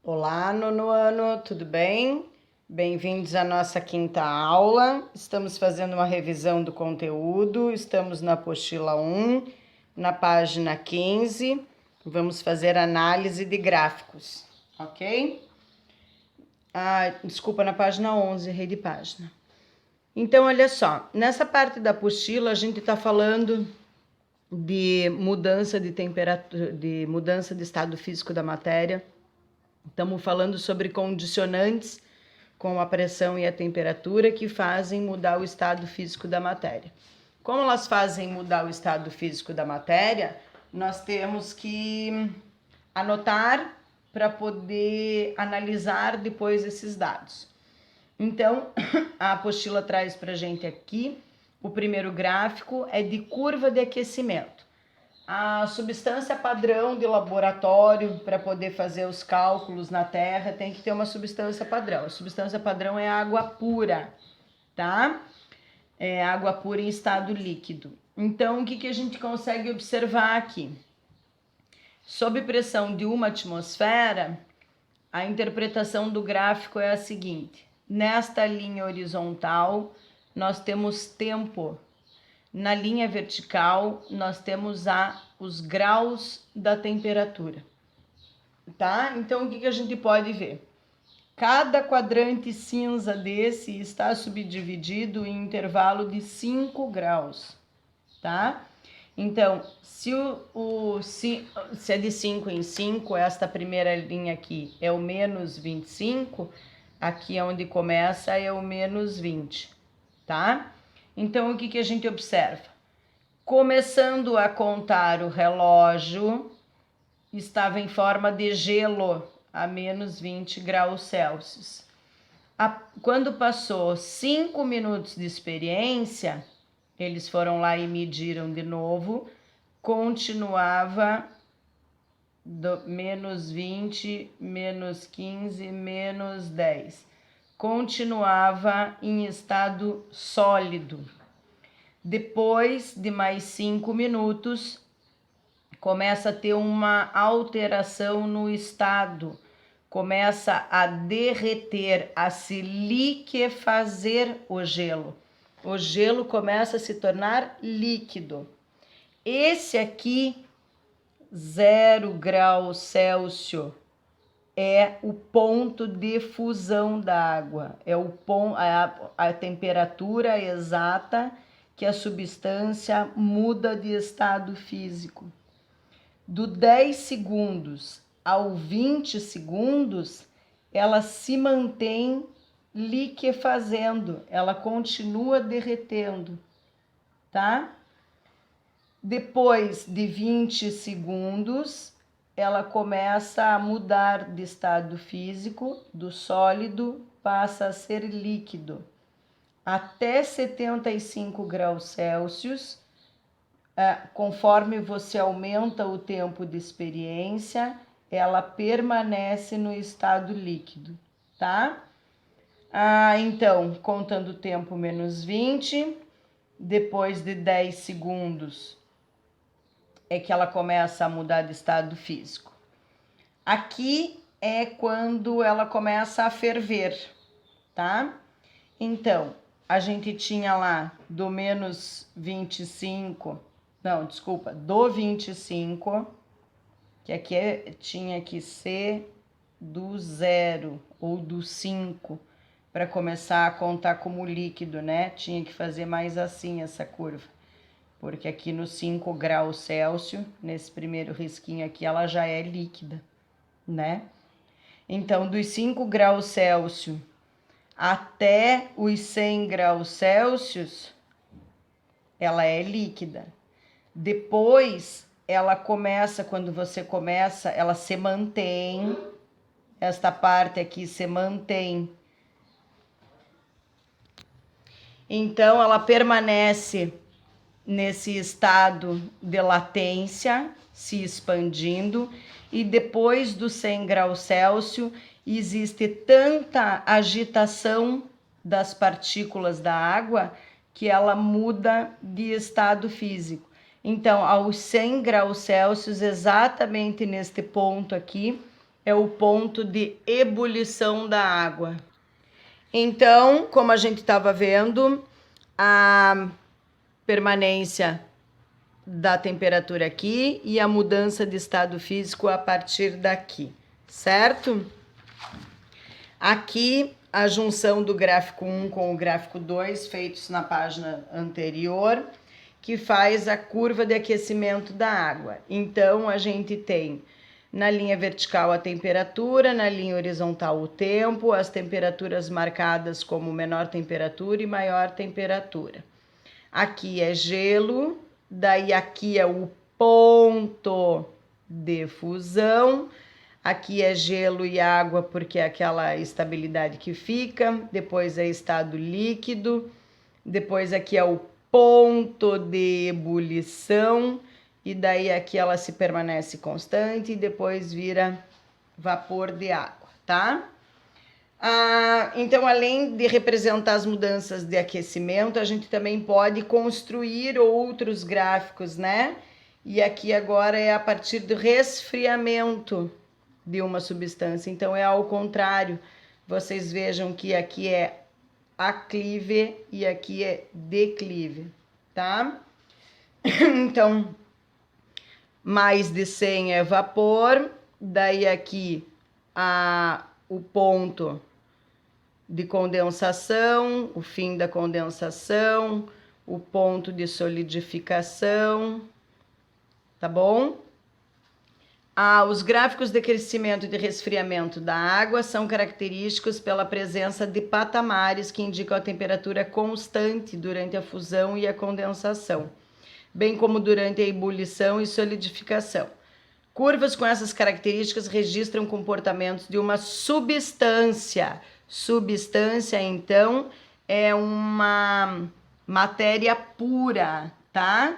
Olá, nono ano, tudo bem? Bem-vindos à nossa quinta aula. Estamos fazendo uma revisão do conteúdo, estamos na apostila 1, na página 15. Vamos fazer análise de gráficos, ok? Desculpa, na página 11, errei de página. Então, olha só, nessa parte da apostila a gente está falando de mudança de temperatura, de mudança de estado físico da matéria. Estamos falando sobre condicionantes com a pressão e a temperatura que fazem mudar o estado físico da matéria. Como elas fazem mudar o estado físico da matéria, nós temos que anotar para poder analisar depois esses dados. Então, a apostila traz para a gente aqui, o primeiro gráfico é de curva de aquecimento. A substância padrão de laboratório para poder fazer os cálculos na Terra tem que ter uma substância padrão. A substância padrão é água pura, tá? É água pura em estado líquido. Então, o que a gente consegue observar aqui? Sob pressão de uma atmosfera, a interpretação do gráfico é a seguinte. Nesta linha horizontal, nós temos tempo. Na linha vertical, nós temos os graus da temperatura, tá? Então, o que a gente pode ver? Cada quadrante cinza desse está subdividido em intervalo de 5 graus, tá? Então, se é de 5 em 5, esta primeira linha aqui é o menos 25, aqui é onde começa é o menos 20, tá? Então, o que a gente observa? Começando a contar o relógio, estava em forma de gelo a menos 20 graus Celsius. Quando passou 5 minutos de experiência, eles foram lá e mediram de novo, continuava do menos 20, menos 15, menos 10. Continuava em estado sólido. Depois de mais 5 minutos, começa a ter uma alteração no estado, começa a derreter, a se liquefazer o gelo. O gelo começa a se tornar líquido. Esse aqui, 0 graus Celsius, é o ponto de fusão da água, é a temperatura exata que a substância muda de estado físico. Do 10 segundos ao 20 segundos, ela se mantém liquefazendo, ela continua derretendo, tá? Depois de 20 segundos, ela começa a mudar de estado físico, do sólido passa a ser líquido. Até 75 graus Celsius, conforme você aumenta o tempo de experiência, ela permanece no estado líquido, tá? Então, contando o tempo menos 20, depois de 10 segundos, é que ela começa a mudar de estado físico. Aqui é quando ela começa a ferver, tá? Então, a gente tinha lá do menos 25, do 25, que aqui tinha que ser do 0 ou do 5, para começar a contar como líquido, né? Tinha que fazer mais assim essa curva. Porque aqui no 5 graus Celsius, nesse primeiro risquinho aqui, ela já é líquida, né? Então, dos 5 graus Celsius até os 100 graus Celsius, ela é líquida. Depois, ela começa, quando você começa, ela se mantém, esta parte aqui se mantém. Então, ela permanece nesse estado de latência, se expandindo, e depois dos 100 graus Celsius, existe tanta agitação das partículas da água que ela muda de estado físico. Então, aos 100 graus Celsius, exatamente neste ponto aqui, é o ponto de ebulição da água. Então, como a gente estava vendo, a permanência da temperatura aqui e a mudança de estado físico a partir daqui, certo? Aqui a junção do gráfico 1 com o gráfico 2, feitos na página anterior, que faz a curva de aquecimento da água. Então, a gente tem na linha vertical a temperatura, na linha horizontal o tempo, as temperaturas marcadas como menor temperatura e maior temperatura. Aqui é gelo, daí aqui é o ponto de fusão, aqui é gelo e água porque é aquela estabilidade que fica, depois é estado líquido, depois aqui é o ponto de ebulição, e daí aqui ela se permanece constante e depois vira vapor de água, tá? Então, além de representar as mudanças de aquecimento, a gente também pode construir outros gráficos, né? E aqui agora é a partir do resfriamento de uma substância. Então, é ao contrário. Vocês vejam que aqui é aclive e aqui é declive, tá? Então, mais de 100 é vapor, daí aqui o ponto de condensação, o fim da condensação, o ponto de solidificação, tá bom? Os gráficos de crescimento e de resfriamento da água são característicos pela presença de patamares que indicam a temperatura constante durante a fusão e a condensação, bem como durante a ebulição e solidificação. Curvas com essas características registram comportamentos de uma substância. Substância, então, é uma matéria pura, tá?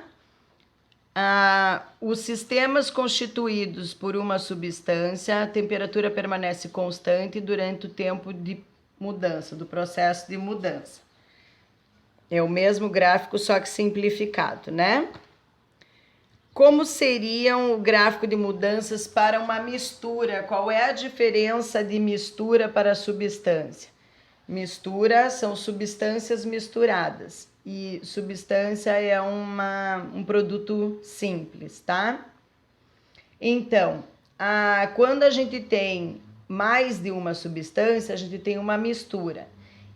Os sistemas constituídos por uma substância, a temperatura permanece constante durante o tempo de mudança, do processo de mudança. É o mesmo gráfico, só que simplificado, né? Como seria o gráfico de mudanças para uma mistura? Qual é a diferença de mistura para substância? Mistura são substâncias misturadas e substância é um produto simples, tá? Então, quando a gente tem mais de uma substância, a gente tem uma mistura.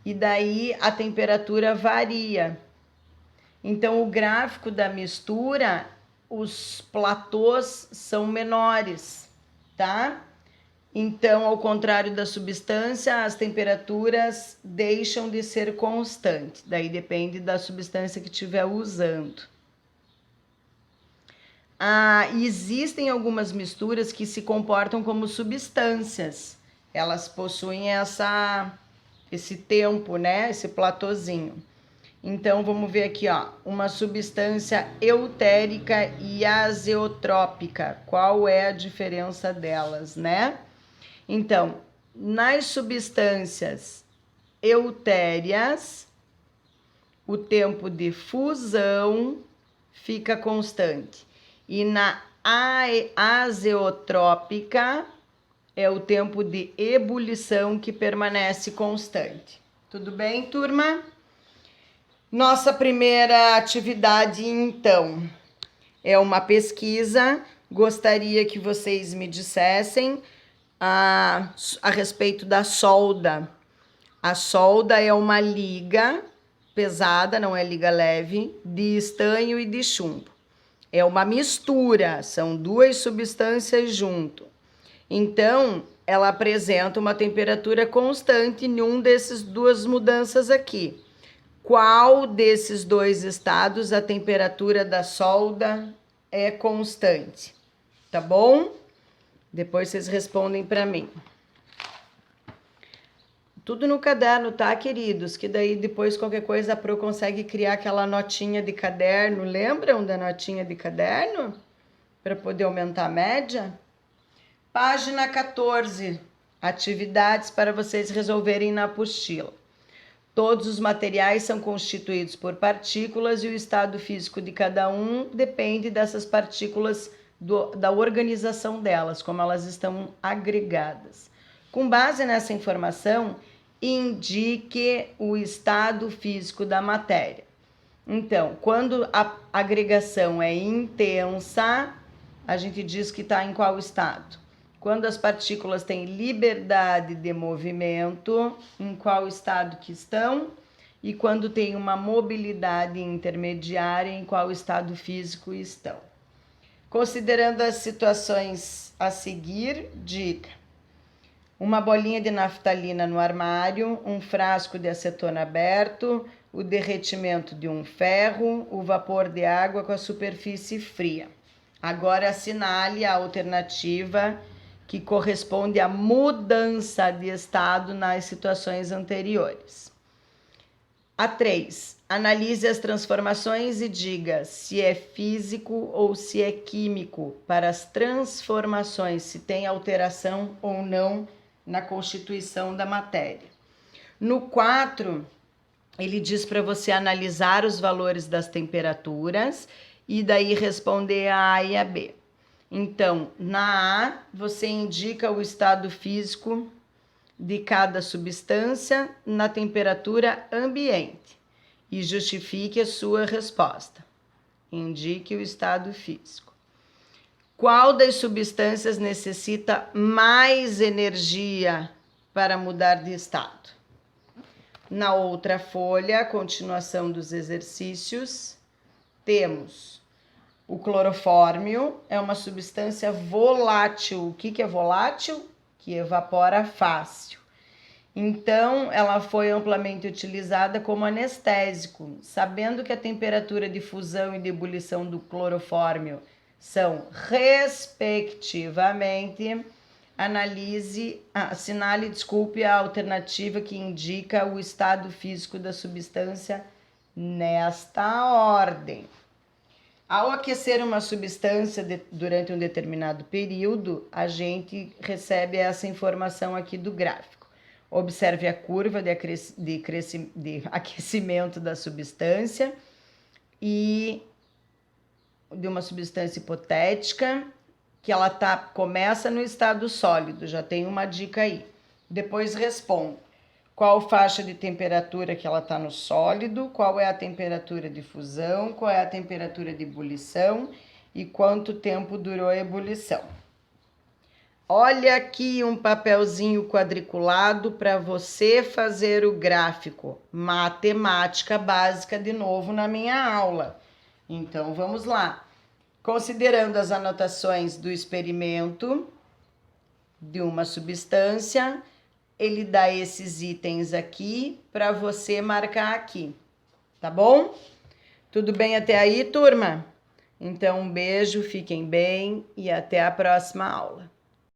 E daí a temperatura varia. Então, o gráfico da mistura, os platôs são menores, tá? Então, ao contrário da substância, as temperaturas deixam de ser constantes. Daí depende da substância que estiver usando. Existem algumas misturas que se comportam como substâncias. Elas possuem esse tempo, né? Esse platôzinho. Então, vamos ver aqui, ó, uma substância eutérica e azeotrópica. Qual é a diferença delas, né? Então, nas substâncias eutérias, o tempo de fusão fica constante. E na azeotrópica, é o tempo de ebulição que permanece constante. Tudo bem, turma? Nossa primeira atividade, então, é uma pesquisa. Gostaria que vocês me dissessem a respeito da solda. A solda é uma liga pesada, não é liga leve, de estanho e de chumbo. É uma mistura, são duas substâncias junto. Então, ela apresenta uma temperatura constante em um desses duas mudanças aqui. Qual desses dois estados a temperatura da solda é constante? Tá bom? Depois vocês respondem para mim. Tudo no caderno, tá, queridos? Que daí depois qualquer coisa a Pro consegue criar aquela notinha de caderno. Lembram da notinha de caderno? Para poder aumentar a média? Página 14. Atividades para vocês resolverem na apostila. Todos os materiais são constituídos por partículas e o estado físico de cada um depende dessas partículas da organização delas, como elas estão agregadas. Com base nessa informação, indique o estado físico da matéria. Então, quando a agregação é intensa, a gente diz que está em qual estado? Quando as partículas têm liberdade de movimento, em qual estado que estão? E quando tem uma mobilidade intermediária, em qual estado físico estão? Considerando as situações a seguir, dica: uma bolinha de naftalina no armário, um frasco de acetona aberto, o derretimento de um ferro, o vapor de água com a superfície fria. Agora assinale a alternativa que corresponde à mudança de estado nas situações anteriores. A 3. Analise as transformações e diga se é físico ou se é químico para as transformações, se tem alteração ou não na constituição da matéria. No 4, ele diz para você analisar os valores das temperaturas e daí responder a A e a B. Então, na A, você indica o estado físico de cada substância na temperatura ambiente e justifique a sua resposta. Indique o estado físico. Qual das substâncias necessita mais energia para mudar de estado? Na outra folha, a continuação dos exercícios, temos o clorofórmio, é uma substância volátil. O que é volátil? Que evapora fácil. Então, ela foi amplamente utilizada como anestésico. Sabendo que a temperatura de fusão e de ebulição do clorofórmio são, respectivamente, assinale a alternativa que indica o estado físico da substância nesta ordem. Ao aquecer uma substância durante um determinado período, a gente recebe essa informação aqui do gráfico. Observe a curva de aquecimento da substância e de uma substância hipotética que ela começa no estado sólido, já tem uma dica aí. Depois responde qual faixa de temperatura que ela está no sólido, qual é a temperatura de fusão, qual é a temperatura de ebulição e quanto tempo durou a ebulição. Olha aqui um papelzinho quadriculado para você fazer o gráfico. Matemática básica de novo na minha aula. Então, vamos lá. Considerando as anotações do experimento de uma substância, ele dá esses itens aqui para você marcar aqui, tá bom? Tudo bem até aí, turma? Então, um beijo, fiquem bem e até a próxima aula.